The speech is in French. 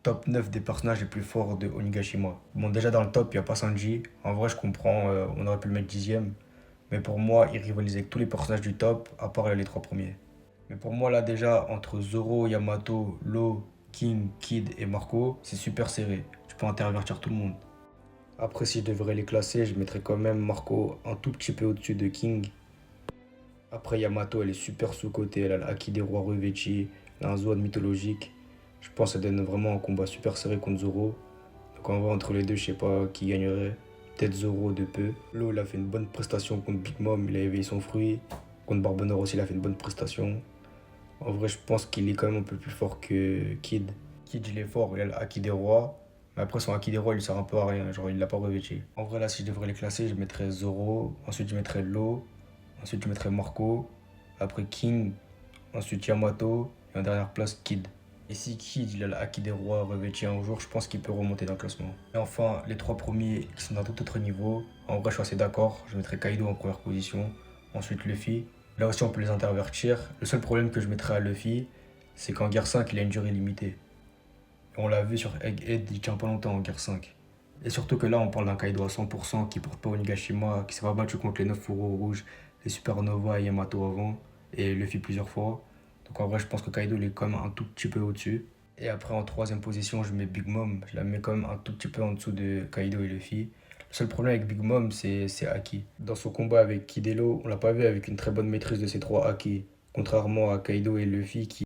top 9 des personnages les plus forts de Onigashima. Bon, déjà dans le top, il n'y a pas Sanji. En vrai, je comprends, on aurait pu le mettre dixième. Mais pour moi, il rivalise avec tous les personnages du top, à part les trois premiers. Mais pour moi, là, déjà, entre Zoro, Yamato, Law, King, Kid et Marco, c'est super serré. Tu peux intervertir tout le monde. Après, si je devrais les classer, je mettrais quand même Marco un tout petit peu au-dessus de King. Après, Yamato, elle est super sous-cotée. Elle a le Haki des rois revêtis, elle a un Zoan mythologique. Je pense qu'elle donne vraiment un combat super serré contre Zoro. Donc en vrai, entre les deux, je sais pas qui gagnerait. Peut-être Zoro de peu. Law, il a fait une bonne prestation contre Big Mom, il a éveillé son fruit. Contre Barbenheimer aussi, il a fait une bonne prestation. En vrai, je pense qu'il est quand même un peu plus fort que Kid. Kid, il est fort, il a le Haki des rois. Mais après, son Haki des rois, il sert un peu à rien. Genre, il l'a pas revêti. En vrai, là, si je devrais les classer, je mettrais Zoro. Ensuite, je mettrais Law. Ensuite, je mettrais Marco. Après, King. Ensuite, Yamato. Et en dernière place, Kid. Et si Kid, il a le Haki des rois revêti un jour, je pense qu'il peut remonter dans le classement. Et enfin, les trois premiers qui sont d'un tout autre niveau. En vrai, je suis assez d'accord. Je mettrais Kaido en première position. Ensuite, Luffy. Là aussi, on peut les intervertir. Le seul problème que je mettrais à Luffy, c'est qu'en guerre 5, il a une durée limitée. Et on l'a vu sur Egghead, il tient pas longtemps en guerre 5. Et surtout que là, on parle d'un Kaido à 100% qui porte pas Onigashima, qui s'est pas battu contre les 9 fourreaux rouges, les Supernova et Yamato avant, et Luffy plusieurs fois. Donc en vrai, je pense que Kaido il est quand même un tout petit peu au-dessus. Et après, en troisième position, je mets Big Mom. Je la mets quand même un tout petit peu en dessous de Kaido et Luffy. Le seul problème avec Big Mom, c'est Haki. Dans son combat avec Kid et Law, on l'a pas vu avec une très bonne maîtrise de ces trois Haki. Contrairement à Kaido et Luffy qui